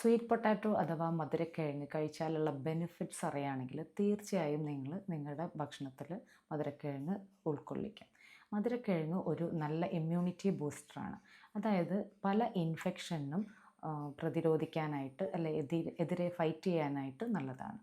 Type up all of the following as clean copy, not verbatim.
Sweet potato അഥവാ മധുരക്കിഴങ്ങ് കഴിച്ചാലുള്ള benefits അറിയുകയാണെങ്കിൽ തീർച്ചയായും നിങ്ങൾ നിങ്ങളുടെ ഭക്ഷണത്തിൽ മധുരക്കിഴങ്ങ് ഉൾക്കൊള്ളിക്കും. മധുരക്കിഴങ്ങ് ഒരു നല്ല ഇമ്മ്യൂണിറ്റി ബൂസ്റ്ററാണ്. അതായത് പല ഇൻഫെക്ഷനും പ്രതിരോധിക്കാനായിട്ട് അല്ലെ എതിരെ ഫൈറ്റ് ചെയ്യാനായിട്ട് നല്ലതാണ്.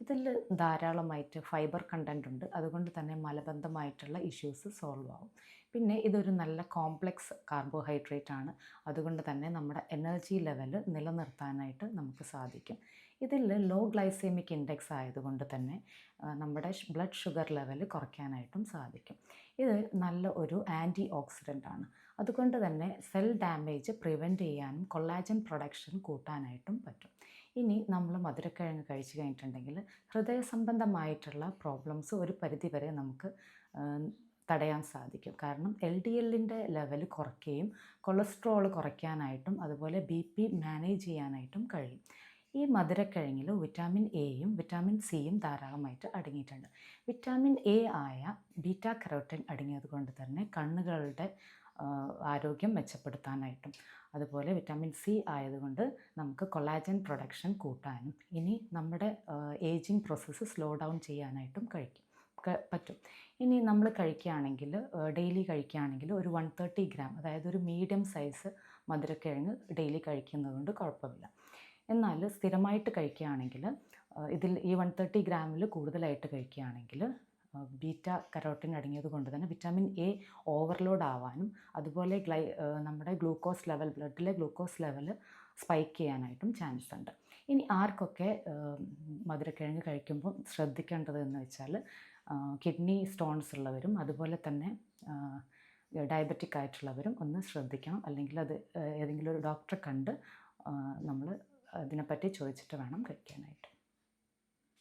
ഇതിൽ ധാരാളമായിട്ട് ഫൈബർ കണ്ടൻ്റ് ഉണ്ട്. അതുകൊണ്ട് തന്നെ മലബന്ധമായിട്ടുള്ള ഇഷ്യൂസ് സോൾവ് ആവും. പിന്നെ ഇതൊരു നല്ല കോംപ്ലക്സ് കാർബോഹൈഡ്രേറ്റ് ആണ്. അതുകൊണ്ട് തന്നെ നമ്മുടെ എനർജി ലെവൽ നിലനിർത്താനായിട്ട് നമുക്ക് സാധിക്കും. ഇതിൽ ലോ ഗ്ലൈസെമിക് ഇൻഡെക്സ് ആയതുകൊണ്ട് തന്നെ നമ്മുടെ ബ്ലഡ് ഷുഗർ ലെവൽ കുറയ്ക്കാനായിട്ടും സാധിക്കും. ഇത് നല്ല ഒരു ആൻറ്റി ഓക്സിഡൻ്റ് ആണ്. അതുകൊണ്ട് തന്നെ സെൽ ഡാമേജ് പ്രിവെൻറ്റ് ചെയ്യാനും കൊളാജൻ പ്രൊഡക്ഷൻ കൂട്ടാനായിട്ടും പറ്റും. ഇനി നമ്മൾ മധുരക്കിഴങ്ങ് കഴിച്ചു കഴിഞ്ഞിട്ടുണ്ടെങ്കിൽ ഹൃദയ സംബന്ധമായിട്ടുള്ള പ്രോബ്ലംസ് ഒരു പരിധിവരെ നമുക്ക് തടയാൻ സാധിക്കും. കാരണം LDLൻ്റെ ലെവൽ കുറയ്ക്കുകയും കൊളസ്ട്രോൾ കുറയ്ക്കാനായിട്ടും അതുപോലെ BP മാനേജ് ചെയ്യാനായിട്ടും കഴിയും. ഈ മധുരക്കിഴങ്ങിൽ വിറ്റാമിൻ എയും വിറ്റാമിൻ സിയും ധാരാളമായിട്ട് അടങ്ങിയിട്ടുണ്ട്. വിറ്റാമിൻ എ ആയ ബീറ്റ കരോട്ടിൻ അടങ്ങിയത് കൊണ്ട് തന്നെ കണ്ണുകളുടെ ആരോഗ്യം മെച്ചപ്പെടുത്താനായിട്ടും അതുപോലെ വിറ്റാമിൻ സി ആയതുകൊണ്ട് നമുക്ക് കൊളാജൻ പ്രൊഡക്ഷൻ കൂട്ടാനും ഇനി നമ്മുടെ ഏജിങ് പ്രോസസ്സ് സ്ലോ ഡൗൺ ചെയ്യാനായിട്ടും പറ്റും. ഇനി നമ്മൾ കഴിക്കുകയാണെങ്കിൽ ഡെയിലി കഴിക്കുകയാണെങ്കിൽ ഒരു 130 ഗ്രാം അതായത് ഒരു മീഡിയം സൈസ് മധുരക്കിഴങ്ങ് ഡെയിലി കഴിക്കുന്നത് കൊണ്ട് കുഴപ്പമില്ല. എന്നാൽ സ്ഥിരമായിട്ട് കഴിക്കുകയാണെങ്കിൽ ഇതിൽ ഈ 130 ഗ്രാമിൽ കൂടുതലായിട്ട് കഴിക്കുകയാണെങ്കിൽ ബീറ്റ കരോട്ടിൻ അടങ്ങിയത് കൊണ്ട് തന്നെ വിറ്റാമിൻ എ ഓവർലോഡ് ആവാനും അതുപോലെ നമ്മുടെ ഗ്ലൂക്കോസ് ലെവൽ ബ്ലഡിലെ ഗ്ലൂക്കോസ് ലെവൽ സ്പൈക്ക് ചെയ്യാനായിട്ടും ചാൻസ് ഉണ്ട്. ഇനി ആർക്കൊക്കെ മധുരക്കിഴങ്ങ് കഴിക്കുമ്പോൾ ശ്രദ്ധിക്കേണ്ടതെന്ന് വെച്ചാൽ കിഡ്നി സ്റ്റോൺസ് ഉള്ളവരും അതുപോലെ തന്നെ ഡയബറ്റിക് ആയിട്ടുള്ളവരും ഒന്ന് ശ്രദ്ധിക്കണം. അല്ലെങ്കിൽ അത് ഏതെങ്കിലും ഒരു ഡോക്ടറെ കണ്ട് നമ്മൾ അതിനെപ്പറ്റി ചോദിച്ചിട്ട് വേണം കഴിക്കാനായിട്ട്.